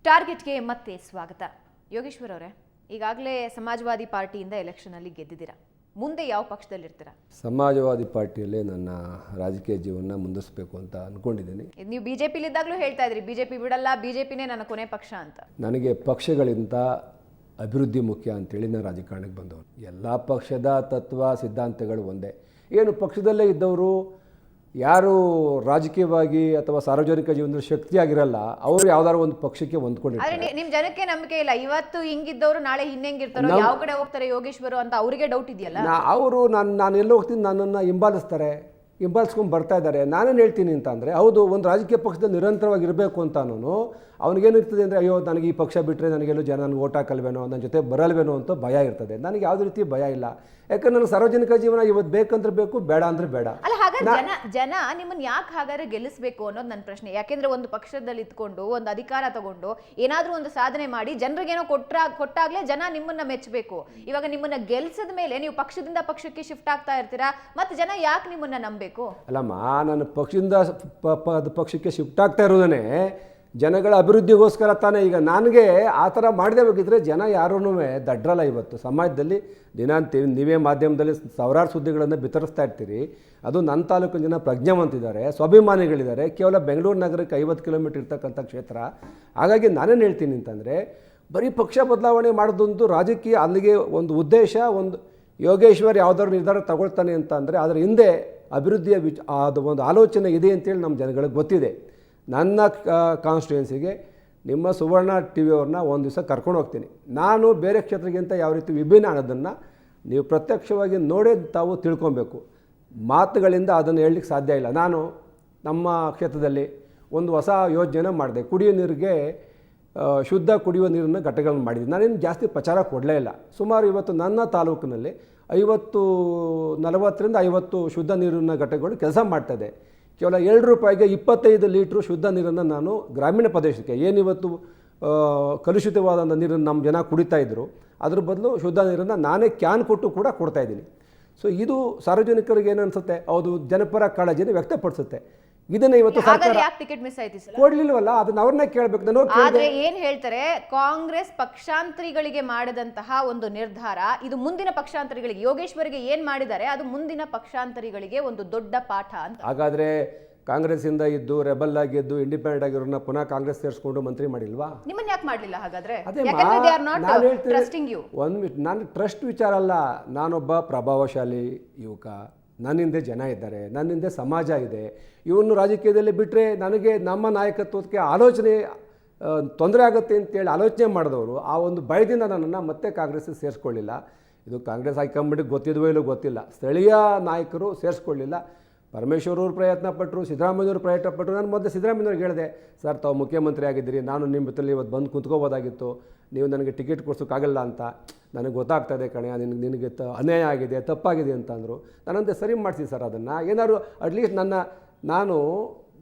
ಟಾರ್ಗೆಟ್ಗೆ ಮತ್ತೆ ಸ್ವಾಗತ. ಯೋಗೇಶ್ವರ್ ಅವರೇ, ಈಗಾಗಲೇ ಸಮಾಜವಾದಿ ಪಾರ್ಟಿಯಿಂದ ಎಲೆಕ್ಷನಲ್ಲಿ ಗೆದ್ದಿದ್ದೀರಾ. ಮುಂದೆ ಯಾವ ಪಕ್ಷದಲ್ಲಿರ್ತೀರಾ? ಸಮಾಜವಾದಿ ಪಾರ್ಟಿಯಲ್ಲೇ ನನ್ನ ರಾಜಕೀಯ ಜೀವನ ಮುಂದುವರಿಸಬೇಕು ಅಂತ ಅಂದ್ಕೊಂಡಿದ್ದೀನಿ. ನೀವು ಬಿಜೆಪಿಲಿದ್ದಾಗಲೂ ಹೇಳ್ತಾ ಇದ್ರಿ, ಬಿಜೆಪಿ ಬಿಡಲ್ಲ, ಬಿಜೆಪಿನೇ ನನ್ನ ಕೊನೆ ಪಕ್ಷ ಅಂತ. ನನಗೆ ಪಕ್ಷಗಳಿಂದ ಅಭಿವೃದ್ಧಿ ಮುಖ್ಯ ಅಂತೇಳಿ ನಾನು ರಾಜಕಾರಣಕ್ಕೆ ಬಂದವರು. ಎಲ್ಲ ಪಕ್ಷದ ತತ್ವ ಸಿದ್ಧಾಂತಗಳು ಒಂದೇ. ಏನು ಪಕ್ಷದಲ್ಲೇ ಇದ್ದವರು ಯಾರು ರಾಜಕೀಯವಾಗಿ ಅಥವಾ ಸಾರ್ವಜನಿಕ ಜೀವನದಲ್ಲಿ ಶಕ್ತಿಯಾಗಿರಲ್ಲ, ಅವರು ಯಾವ್ದಾದ್ರು ಒಂದು ಪಕ್ಷಕ್ಕೆ ಹೊಂದ್ಕೊಂಡಿರ್ತಾರೆ. ನಿಮ್ ಜನಕ್ಕೆ ನಂಬಿಕೆ ಇಲ್ಲ, ಇವತ್ತು ಹಿಂಗಿದ್ದವರು ನಾಳೆ ಹಿಂಗಿರ್ತಾರೋ, ಯಾವ ಕಡೆ ಹೋಗ್ತಾರೆ ಯೋಗೇಶ್ವರು ಅಂತ ಅವರಿಗೆ ಡೌಟ್ ಇದೆಯಲ್ಲ. ಅವರು ನಾನು ಎಲ್ಲೋ ಹೋಗ್ತೀನಿ, ನನ್ನನ್ನು ಹಿಂಬಾಲಿಸ್ಕೊಂಡು ಬರ್ತಾ ಇದ್ದಾರೆ. ನಾನೇನು ಹೇಳ್ತೀನಿ ಅಂತ ಅಂದರೆ, ಹೌದು, ಒಂದು ರಾಜಕೀಯ ಪಕ್ಷದಲ್ಲಿ ನಿರಂತರವಾಗಿ ಇರಬೇಕು ಅಂತ ಅವನಿಗೇನಿರ್ತದೆ ಅಂದರೆ, ಅಯ್ಯೋ ನನಗೆ ಈ ಪಕ್ಷ ಬಿಟ್ಟರೆ ನನಗೆಲ್ಲೋ ಜನ ನನಗೆ ಓಟ್ ಹಾಕಲ್ವೇನೋ, ನನ್ನ ಜೊತೆ ಬರಲ್ವೇನೋ ಅಂತ ಭಯ ಇರ್ತದೆ. ನನಗೆ ಯಾವುದೇ ರೀತಿ ಭಯ ಇಲ್ಲ. ಯಾಕಂದ್ರೆ ನನಗೆ ಸಾರ್ವಜನಿಕ ಜೀವನ ಇವತ್ತು ಬೇಕಂದ್ರೆ ಬೇಕು, ಬೇಡ ಅಂದರೆ ಬೇಡ. ಅಲ್ಲ, ಹಾಗಾದ್ರೆ ಜನ ನಿಮ್ಮನ್ನ ಯಾಕೆ ಹಾಗಾದ್ರೆ ಗೆಲ್ಲಿಸ್ಬೇಕು ಅನ್ನೋದು ನನ್ನ ಪ್ರಶ್ನೆ. ಯಾಕೆಂದ್ರೆ ಒಂದು ಪಕ್ಷದಲ್ಲಿ ಇದ್ಕೊಂಡು ಒಂದು ಅಧಿಕಾರ ತಗೊಂಡು ಏನಾದ್ರೂ ಒಂದು ಸಾಧನೆ ಮಾಡಿ ಜನರಿಗೇನೋ ಕೊಟ್ಟಾಗ್ಲೇ ಜನ ನಿಮ್ಮನ್ನ ಮೆಚ್ಚಬೇಕು. ಇವಾಗ ನಿಮ್ಮನ್ನ ಗೆಲ್ಸದ ಮೇಲೆ ನೀವು ಪಕ್ಷದಿಂದ ಪಕ್ಷಕ್ಕೆ ಶಿಫ್ಟ್ ಆಗ್ತಾ ಇರ್ತೀರಾ, ಮತ್ತೆ ಜನ ಯಾಕೆ ನಿಮ್ಮನ್ನ ನಂಬಬೇಕು? ಅಲ್ಲಮ್ಮ, ನಾನು ಪಕ್ಷದಿಂದ ಪಕ್ಷಕ್ಕೆ ಶಿಫ್ಟ್ ಆಗ್ತಾ ಇರೋದನ್ನೇ ಜನಗಳ ಅಭಿವೃದ್ಧಿಗೋಸ್ಕರ ತಾನೇ. ಈಗ ನನಗೆ ಆ ಥರ ಮಾಡದೆ ಹೋಗಿದ್ರೆ ಜನ ಯಾರೂ ದಡ್ರಲ್ಲ. ಇವತ್ತು ಸಮಾಜದಲ್ಲಿ ದಿನ ನೀವೇ ಮಾಧ್ಯಮದಲ್ಲಿ ಸಾವಿರಾರು ಸುದ್ದಿಗಳನ್ನು ಬಿತ್ತರಿಸ್ತಾ ಇರ್ತೀರಿ. ಅದು ನನ್ನ ತಾಲೂಕಿನ ಜನ ಪ್ರಜ್ಞಾವಂತಿದ್ದಾರೆ, ಸ್ವಾಭಿಮಾನಿಗಳಿದ್ದಾರೆ. ಕೇವಲ ಬೆಂಗಳೂರು ನಗರಕ್ಕೆ 50 ಕಿಲೋಮೀಟರ್ ಇರ್ತಕ್ಕಂಥ ಕ್ಷೇತ್ರ. ಹಾಗಾಗಿ ನಾನೇನು ಹೇಳ್ತೀನಿ ಅಂತಂದರೆ, ಬರೀ ಪಕ್ಷ ಬದಲಾವಣೆ ಮಾಡೋದೊಂದು ರಾಜಕೀಯ, ಅಲ್ಲಿಗೆ ಒಂದು ಉದ್ದೇಶ, ಒಂದು ಯೋಗೇಶ್ವರ್ ಯಾವುದಾದ್ರು ನಿರ್ಧಾರ ತಗೊಳ್ತಾನೆ ಅಂತ ಅಂದರೆ ಅದರ ಹಿಂದೆ ಅಭಿವೃದ್ಧಿಯ ಅದು ಒಂದು ಆಲೋಚನೆ ಇದೆ ಅಂತೇಳಿ ನಮ್ಮ ಜನಗಳಿಗೆ ಗೊತ್ತಿದೆ. ನನ್ನ ಕಾನ್ಸ್ಟಿಟ್ಯೂನ್ಸಿಗೆ ನಿಮ್ಮ ಸುವರ್ಣ ಟಿ ವಿಯವ್ರನ್ನ ಒಂದು ದಿವಸ ಕರ್ಕೊಂಡು ಹೋಗ್ತೀನಿ. ನಾನು ಬೇರೆ ಕ್ಷೇತ್ರಕ್ಕಿಂತ ಯಾವ ರೀತಿ ವಿಭಿನ್ನ ಅನ್ನೋದನ್ನು ನೀವು ಪ್ರತ್ಯಕ್ಷವಾಗಿ ನೋಡೇ ತಾವು ತಿಳ್ಕೊಬೇಕು. ಮಾತುಗಳಿಂದ ಅದನ್ನು ಹೇಳಲಿಕ್ಕೆ ಸಾಧ್ಯ ಇಲ್ಲ. ನಾನು ನಮ್ಮ ಕ್ಷೇತ್ರದಲ್ಲಿ ಒಂದು ಹೊಸ ಯೋಜನೆ ಮಾಡಿದೆ. ಕುಡಿಯೋ ನೀರಿಗೆ ಶುದ್ಧ ಕುಡಿಯುವ ನೀರನ್ನು ಘಟಕಗಳನ್ನು ಮಾಡಿದ್ದೀನಿ. ನಾನೇನು ಜಾಸ್ತಿ ಪ್ರಚಾರ ಕೊಡಲೇ ಇಲ್ಲ. ಸುಮಾರು ಇವತ್ತು ನನ್ನ ತಾಲೂಕಿನಲ್ಲಿ 40 ರಿಂದ 50 ಶುದ್ಧ ನೀರಿನ ಘಟಕಗಳು ಕೆಲಸ ಮಾಡ್ತಾಯಿದೆ. ಕೇವಲ 2 ರೂಪಾಯಿಗೆ 25 ಲೀಟ್ರು ಶುದ್ಧ ನೀರನ್ನು ನಾನು ಗ್ರಾಮೀಣ ಪ್ರದೇಶಕ್ಕೆ, ಏನಿವತ್ತು ಕಲುಷಿತವಾದಂಥ ನೀರನ್ನು ನಮ್ಮ ಜನ ಕುಡಿತಾ ಇದ್ದರು, ಅದ್ರ ಬದಲು ಶುದ್ಧ ನೀರನ್ನು ನಾನೇ ಕ್ಯಾನ್ ಕೊಟ್ಟು ಕೂಡ ಕೊಡ್ತಾಯಿದ್ದೀನಿ. ಸೊ ಇದು ಸಾರ್ವಜನಿಕರಿಗೆ ಏನು ಅನಿಸುತ್ತೆ, ಹೌದು, ಜನಪರ ಕಾಳಜಿನ ವ್ಯಕ್ತಪಡಿಸುತ್ತೆ. ಇದನ್ನ ಇವತ್ತು ಸರ್ಕಾರ ಟಿಕೆಟ್ ಮಿಸ್ ಆಯ್ತು ಕೊಡ್ಲಿಲ್ವಲ್ಲ, ಅದನ್ನ ಅವ್ರನ್ನೇ ಕೇಳಬೇಕು. ನಾನು ಆದ್ರೆ ಏನ್ ಹೇಳ್ತಾರೆ, ಕಾಂಗ್ರೆಸ್ ಪಕ್ಷಾಂತರಿಗಳಿಗೆ ಮಾಡದಂತಹ ಒಂದು ನಿರ್ಧಾರ ಇದು ಮುಂದಿನ ಪಕ್ಷಾಂತರಿಗಳಿಗೆ, ಯೋಗೇಶ್ವರಿಗೆ ಏನ್ ಮಾಡಿದ್ದಾರೆ ಅದು ಮುಂದಿನ ಪಕ್ಷಾಂತರಿಗಳಿಗೆ ಒಂದು ದೊಡ್ಡ ಪಾಠ ಅಂತ. ಹಾಗಾದ್ರೆ ಕಾಂಗ್ರೆಸ್ ಇಂದ ಇದ್ದು ರೆಬಲ್ ಆಗಿದ್ದು ಇಂಡಿಪೆಂಡೆಂಟ್ ಆಗಿರೋನ್ನ ಪುನಃ ಕಾಂಗ್ರೆಸ್ ಸೇರಿಸ್ಕೊಂಡು ಮಂತ್ರಿ ಮಾಡಿಲ್ವಾ? ನಿಮ್ಮನ್ನ ಯಾಕೆ ಮಾಡಲಿಲ್ಲ ಹಾಗಾದ್ರೆ? ನಾನು ಟ್ರಸ್ಟ್ ವಿಚಾರ ಅಲ್ಲ. ನಾನೊಬ್ಬ ಪ್ರಭಾವಶಾಲಿ ಯುವಕ, ನನ್ನಿಂದೆ ಜನ ಇದ್ದಾರೆ, ನನ್ನಿಂದೆ ಸಮಾಜ ಇದೆ. ಇವನ್ನು ರಾಜಕೀಯದಲ್ಲಿ ಬಿಟ್ಟರೆ ನನಗೆ ನಮ್ಮ ನಾಯಕತ್ವಕ್ಕೆ ಆಲೋಚನೆ ತೊಂದರೆ ಆಗುತ್ತೆ ಅಂತೇಳಿ ಆಲೋಚನೆ ಮಾಡಿದವರು ಆ ಒಂದು ಭಯದಿಂದ ನನ್ನನ್ನು ಮತ್ತೆ ಕಾಂಗ್ರೆಸ್ಸಿಗೆ ಸೇರಿಸ್ಕೊಳ್ಳಿಲ್ಲ. ಇದು ಕಾಂಗ್ರೆಸ್ ಹೈಕಮಾಂಡಿಗೆ ಗೊತ್ತಿದ್ವೋ ಇಲ್ಲೋ ಗೊತ್ತಿಲ್ಲ, ಸ್ಥಳೀಯ ನಾಯಕರು ಸೇರಿಸ್ಕೊಳ್ಳಿಲ್ಲ. ಪರಮೇಶ್ವರವ್ರು ಪ್ರಯತ್ನ ಪಟ್ಟರು, ಸಿದ್ದರಾಮಯ್ಯವ್ರು ಪ್ರಯತ್ನ ಪಟ್ಟರು. ನಾನು ಮೊದಲು ಸಿದ್ದರಾಮಯ್ಯವ್ರಿಗೆ ಹೇಳಿದೆ, ಸರ್ ತಾವು ಮುಖ್ಯಮಂತ್ರಿ ಆಗಿದ್ದೀರಿ, ನಾನು ನಿಮ್ಮ ಜೊತೆಲಿ ಇವತ್ತು ಬಂದು ಕುಂತ್ಕೋಬೋದಾಗಿತ್ತು, ನೀವು ನನಗೆ ಟಿಕೆಟ್ ಕೊಡ್ಸೋಕ್ಕಾಗಲ್ಲ ಅಂತ ನನಗೆ ಗೊತ್ತಾಗ್ತಾಯಿದೆ ಕಣೆ, ನಿನಗೆ ಅನ್ಯಾಯ ಆಗಿದೆ, ತಪ್ಪಾಗಿದೆ ಅಂತ ಅಂದರು. ನಾನಂತೆ ಸರಿ ಮಾಡ್ತೀನಿ ಸರ್, ಅದನ್ನು ಏನಾದ್ರು ಅಟ್ಲೀಸ್ಟ್ ನಾನು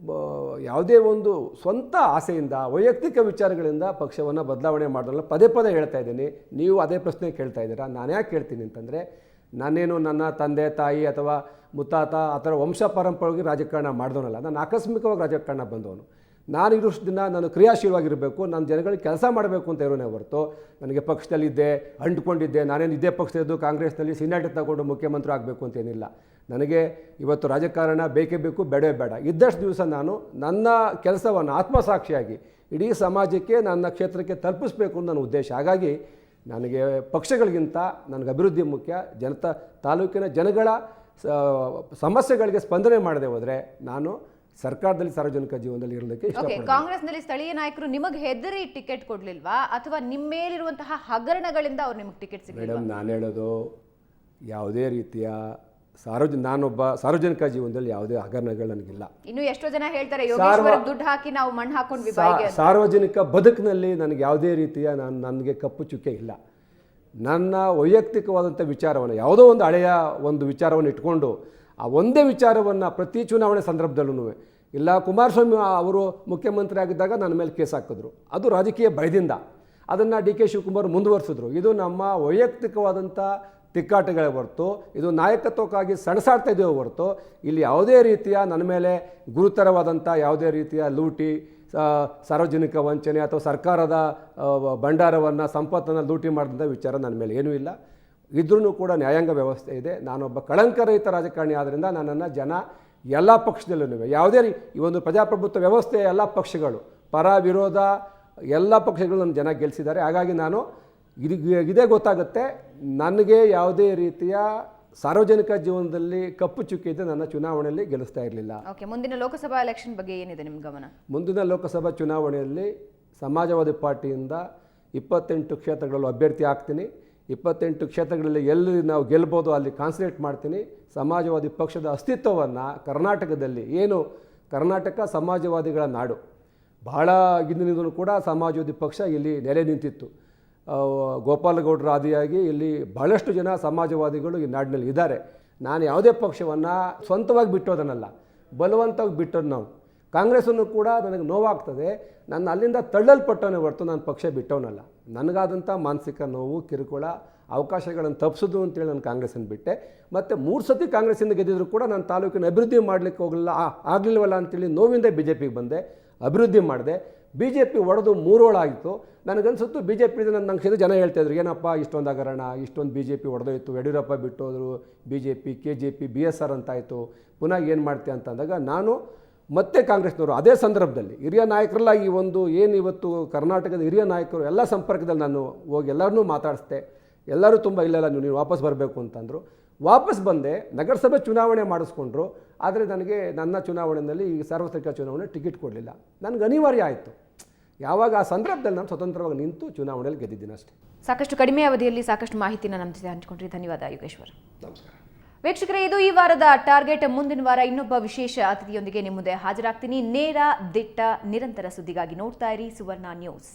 ಯಾವುದೇ ಒಂದು ಸ್ವಂತ ಆಸೆಯಿಂದ ವೈಯಕ್ತಿಕ ವಿಚಾರಗಳಿಂದ ಪಕ್ಷವನ್ನು ಬದಲಾವಣೆ ಮಾಡೋಲ್ಲ. ಪದೇ ಹೇಳ್ತಾ ಇದ್ದೀನಿ. ನೀವು ಅದೇ ಪ್ರಶ್ನೆ ಕೇಳ್ತಾ ಇದ್ದೀರಾ. ನಾನು ಯಾಕೆ ಕೇಳ್ತೀನಿ ಅಂತಂದರೆ, ನಾನೇನು ನನ್ನ ತಂದೆ ತಾಯಿ ಅಥವಾ ಮುತ್ತಾತ ಆ ಥರ ವಂಶ ಪರಂಪರೆಯಾಗಿ ರಾಜಕಾರಣ ಮಾಡಿದವನಲ್ಲ. ನಾನು ಆಕಸ್ಮಿಕವಾಗಿ ರಾಜಕಾರಣ ಬಂದವನು. ನಾನು ಇರೋಷ್ಟು ದಿನ ನಾನು ಕ್ರಿಯಾಶೀಲವಾಗಿರಬೇಕು, ನನ್ನ ಜನಗಳಿಗೆ ಕೆಲಸ ಮಾಡಬೇಕು ಅಂತ ಇರೋನೇ ಹೊರತು ನನಗೆ ಪಕ್ಷದಲ್ಲಿದ್ದೆ, ಅಂಟ್ಕೊಂಡಿದ್ದೆ, ನಾನೇನು ಇದೇ ಪಕ್ಷದದ್ದು ಕಾಂಗ್ರೆಸ್ನಲ್ಲಿ ಸೀನಿಯಾರಿಟಿ ತಗೊಂಡು ಮುಖ್ಯಮಂತ್ರಿ ಆಗಬೇಕು ಅಂತೇನಿಲ್ಲ. ನನಗೆ ಇವತ್ತು ರಾಜಕಾರಣ ಬೇಕೇ ಬೇಕು, ಬೇಡವೇ ಬೇಡ. ಇದ್ದಷ್ಟು ದಿವಸ ನಾನು ನನ್ನ ಕೆಲಸವನ್ನು ಆತ್ಮಸಾಕ್ಷಿಯಾಗಿ ಇಡೀ ಸಮಾಜಕ್ಕೆ, ನನ್ನ ಕ್ಷೇತ್ರಕ್ಕೆ ತಲುಪಿಸ್ಬೇಕು ಅಂತ ನನ್ನ ಉದ್ದೇಶ. ಹಾಗಾಗಿ ನನಗೆ ಪಕ್ಷಗಳಿಗಿಂತ ನನಗೆ ಅಭಿವೃದ್ಧಿ ಮುಖ್ಯ. ತಾಲೂಕಿನ ಜನಗಳ ಸಮಸ್ಯೆಗಳಿಗೆ ಸ್ಪಂದನೆ ಮಾಡದೆ ಹೋದರೆ ನಾನು ಸರ್ಕಾರದಲ್ಲಿ ಸಾರ್ವಜನಿಕ ಜೀವನದಲ್ಲಿ ಇರಲಿಕ್ಕೆ ಇಷ್ಟಪಡ್ತೀನಿ. ಕಾಂಗ್ರೆಸ್ನಲ್ಲಿ ಸ್ಥಳೀಯ ನಾಯಕರು ನಿಮಗೆ ಹೆದರಿ ಟಿಕೆಟ್ ಕೊಡ್ಲಿಲ್ವಾ, ಅಥವಾ ನಿಮ್ಮ ಮೇಲಿರುವಂತಹ ಹಗರಣಗಳಿಂದ ಅವ್ರು ನಿಮಗೆ ಟಿಕೆಟ್ ಸಿಗಲಿಲ್ಲ? ಮೇಡಮ್, ನಾನು ಹೇಳೋದು ಯಾವುದೇ ರೀತಿಯ ನಾನೊಬ್ಬ ಸಾರ್ವಜನಿಕ ಜೀವನದಲ್ಲಿ ಯಾವುದೇ ಹಗರಣಗಳು ನನಗಿಲ್ಲ. ಇನ್ನು ಎಷ್ಟೋ ಜನ ಹೇಳ್ತಾರೆ ಯೋಗೇಶ್ವರ ದುಡ್ಡು ಹಾಕಿ ನಾವು ಮಣ್ಣು ಹಾಕೊಂಡ್ವಿ ಬಾಯಿಗೆ. ಸಾರ್ವಜನಿಕ ಬದುಕಿನಲ್ಲಿ ನನಗೆ ಯಾವುದೇ ರೀತಿಯ ನನಗೆ ಕಪ್ಪು ಚುಕ್ಕೆ ಇಲ್ಲ. ನನ್ನ ವೈಯಕ್ತಿಕವಾದಂಥ ವಿಚಾರವನ್ನು, ಯಾವುದೋ ಒಂದು ಹಳೆಯ ಒಂದು ವಿಚಾರವನ್ನು ಇಟ್ಕೊಂಡು ಆ ಒಂದೇ ವಿಚಾರವನ್ನು ಪ್ರತಿ ಚುನಾವಣೆ ಸಂದರ್ಭದಲ್ಲೂ ಇಲ್ಲ, ಕುಮಾರಸ್ವಾಮಿ ಅವರು ಮುಖ್ಯಮಂತ್ರಿ ಆಗಿದ್ದಾಗ ನನ್ನ ಮೇಲೆ ಕೇಸ್ ಹಾಕಿದ್ರು. ಅದು ರಾಜಕೀಯ ಭಯದಿಂದ. ಅದನ್ನು ಡಿ ಕೆ ಶಿವಕುಮಾರ್ ಮುಂದುವರಿಸಿದ್ರು. ಇದು ನಮ್ಮ ವೈಯಕ್ತಿಕವಾದಂಥ ತಿಕ್ಕಾಟಗಳೇ ಹೊರತು ಇದು ನಾಯಕತ್ವಕ್ಕಾಗಿ ಸಣಸಾಡ್ತಾ ಇದೆಯೋ ಹೊರತು ಇಲ್ಲಿ ಯಾವುದೇ ರೀತಿಯ ನನ್ನ ಮೇಲೆ ಗುರುತರವಾದಂಥ ಯಾವುದೇ ರೀತಿಯ ಲೂಟಿ, ಸಾರ್ವಜನಿಕ ವಂಚನೆ ಅಥವಾ ಸರ್ಕಾರದ ಭಂಡಾರವನ್ನು ಸಂಪತ್ತನ್ನು ಲೂಟಿ ಮಾಡಿದಂಥ ವಿಚಾರ ನನ್ನ ಮೇಲೆ ಏನೂ ಇಲ್ಲ. ಇದ್ರೂ ಕೂಡ ನ್ಯಾಯಾಂಗ ವ್ಯವಸ್ಥೆ ಇದೆ. ನಾನೊಬ್ಬ ಕಳಂಕರಹಿತ ರಾಜಕಾರಣಿ ಆದ್ದರಿಂದ ನನ್ನನ್ನು ಜನ ಎಲ್ಲ ಪಕ್ಷದಲ್ಲೂ ಯಾವುದೇ ಈ ಒಂದು ಪ್ರಜಾಪ್ರಭುತ್ವ ವ್ಯವಸ್ಥೆಯ ಎಲ್ಲ ಪಕ್ಷಗಳು ಪರ ವಿರೋಧ ಎಲ್ಲ ಪಕ್ಷಗಳು ನನ್ನ ಜನ ಗೆಲ್ಲಿಸಿದ್ದಾರೆ. ಹಾಗಾಗಿ ನಾನು ಇದೇ ಗೊತ್ತಾಗುತ್ತೆ, ನನಗೆ ಯಾವುದೇ ರೀತಿಯ ಸಾರ್ವಜನಿಕ ಜೀವನದಲ್ಲಿ ಕಪ್ಪು ಚುಕ್ಕಿ ಇದ್ದು ನನ್ನ ಚುನಾವಣೆಯಲ್ಲಿ ಗೆಲ್ಲಿಸ್ತಾ ಇರಲಿಲ್ಲ. ಓಕೆ, ಮುಂದಿನ ಲೋಕಸಭಾ ಎಲೆಕ್ಷನ್ ಬಗ್ಗೆ ಏನಿದೆ ನಿಮ್ಮ ಗಮನ? ಮುಂದಿನ ಲೋಕಸಭಾ ಚುನಾವಣೆಯಲ್ಲಿ ಸಮಾಜವಾದಿ ಪಾರ್ಟಿಯಿಂದ 28 ಕ್ಷೇತ್ರಗಳಲ್ಲೂ ಅಭ್ಯರ್ಥಿ ಆಗ್ತೀನಿ. 28 ಕ್ಷೇತ್ರಗಳಲ್ಲಿ ಎಲ್ಲಿ ನಾವು ಗೆಲ್ಬೋದು ಅಲ್ಲಿ ಕಾನ್ಸಂಟ್ರೇಟ್ ಮಾಡ್ತೀನಿ. ಸಮಾಜವಾದಿ ಪಕ್ಷದ ಅಸ್ತಿತ್ವವನ್ನು ಕರ್ನಾಟಕದಲ್ಲಿ, ಏನು ಕರ್ನಾಟಕ ಸಮಾಜವಾದಿಗಳ ನಾಡು, ಬಹಳ ಹಿಂದಿನಿಂದಲೂ ಕೂಡ ಸಮಾಜವಾದಿ ಪಕ್ಷ ಇಲ್ಲಿ ನೆಲೆ ನಿಂತಿತ್ತು. ಗೋಪಾಲಗೌಡರ ಆದಿಯಾಗಿ ಇಲ್ಲಿ ಬಹಳಷ್ಟು ಜನ ಸಮಾಜವಾದಿಗಳು ಈ ನಾಡಿನಲ್ಲಿ ಇದ್ದಾರೆ. ನಾನು ಯಾವುದೇ ಪಕ್ಷವನ್ನು ಸ್ವಂತವಾಗಿ ಬಿಟ್ಟೋದನ್ನಲ್ಲ, ಬಲವಂತವಾಗಿ ಬಿಟ್ಟೋದು ನಾವು. ಕಾಂಗ್ರೆಸ್ಸನ್ನು ಕೂಡ ನನಗೆ ನೋವಾಗ್ತದೆ, ನನ್ನ ಅಲ್ಲಿಂದ ತಳ್ಳಲ್ಪಟ್ಟವನೇ ಹೊರತು ನಾನು ಪಕ್ಷ ಬಿಟ್ಟವನಲ್ಲ. ನನಗಾದಂಥ ಮಾನಸಿಕ ನೋವು, ಕಿರುಕುಳ, ಅವಕಾಶಗಳನ್ನು ತಪ್ಪಿಸೋದು ಅಂತೇಳಿ ನಾನು ಕಾಂಗ್ರೆಸ್ಸನ್ನು ಬಿಟ್ಟೆ. ಮತ್ತು 3 ಸತಿ ಕಾಂಗ್ರೆಸ್ಸಿಂದ ಗೆದ್ದಿದ್ರು ಕೂಡ ನಾನು ತಾಲೂಕಿನ ಅಭಿವೃದ್ಧಿ ಮಾಡಲಿಕ್ಕೆ ಆಗಲಿಲ್ವಲ್ಲ ಅಂತೇಳಿ ನೋವಿಂದ BJPಗೆ ಬಂದೆ, ಅಭಿವೃದ್ಧಿ ಮಾಡಿದೆ. BJP ಒಡೆದು 3 ಓಳಾಗಿತ್ತು. ನನಗನ್ಸುತ್ತು BJP ನನ್ನ ಕ್ಷೇತ್ರ ಜನ ಹೇಳ್ತಾಯಿದ್ರು, ಏನಪ್ಪ ಇಷ್ಟೊಂದು ಹಗರಣ, ಇಷ್ಟೊಂದು BJP ಹೊಡೆದೋಯ್ತು, Yediyurappa ಬಿಟ್ಟೋದ್ರು, BJP KJP BSR ಅಂತಾಯಿತು, ಪುನಃ ಏನು ಮಾಡ್ತೀಯ ಅಂತಂದಾಗ ನಾನು ಮತ್ತೆ ಕಾಂಗ್ರೆಸ್ನವರು ಅದೇ ಸಂದರ್ಭದಲ್ಲಿ ಹಿರಿಯ ನಾಯಕರೆಲ್ಲ ಈ ಒಂದು ಏನು ಇವತ್ತು ಕರ್ನಾಟಕದ ಹಿರಿಯ ನಾಯಕರು ಎಲ್ಲ ಸಂಪರ್ಕದಲ್ಲಿ ನಾನು ಹೋಗಿ ಎಲ್ಲರನ್ನೂ ಮಾತಾಡಿಸ್ದೆ. ಎಲ್ಲರೂ ತುಂಬ ಇಲ್ಲ ನೀವು ವಾಪಸ್ ಬರಬೇಕು ಅಂತಂದರು. ವಾಪಸ್ ಬಂದೆ, ನಗರಸಭೆ ಚುನಾವಣೆ ಮಾಡಿಸ್ಕೊಂಡ್ರು. ಆದರೆ ನನಗೆ ನನ್ನ ಚುನಾವಣೆಯಲ್ಲಿ ಈ ಸಾರ್ವತ್ರಿಕ ಚುನಾವಣೆ ಟಿಕೆಟ್ ಕೊಡಲಿಲ್ಲ. ನನಗೆ ಅನಿವಾರ್ಯ ಆಯಿತು. ಯಾವಾಗ ಆ ಸಂದರ್ಭದಲ್ಲಿ ನಾನು ಸ್ವತಂತ್ರವಾಗಿ ನಿಂತು ಚುನಾವಣೆಯಲ್ಲಿ ಗೆದ್ದಿದ್ದೀನಿ ಅಷ್ಟೇ. ಸಾಕಷ್ಟು ಕಡಿಮೆ ಅವಧಿಯಲ್ಲಿ ಸಾಕಷ್ಟು ಮಾಹಿತಿನ ನಮ್ಮ ಜೊತೆ ಹಂಚಿಕೊಂಡ್ರಿ. ಧನ್ಯವಾದ ಯೋಗೇಶ್ವರ್. ನಮಸ್ಕಾರ ವೀಕ್ಷಕರೇ, ಇದು ಈ ವಾರದ ಟಾರ್ಗೆಟ್. ಮುಂದಿನ ವಾರ ಇನ್ನೊಬ್ಬ ವಿಶೇಷ ಅತಿಥಿಯೊಂದಿಗೆ ನಿಮ್ಮ ಮುಂದೆ ಹಾಜರಾಗ್ತೀನಿ. ನೇರ, ದಿಟ್ಟ, ನಿರಂತರ ಸುದ್ದಿಗಾಗಿ ನೋಡ್ತಾ ಇರಿ ಸುವರ್ಣ ನ್ಯೂಸ್.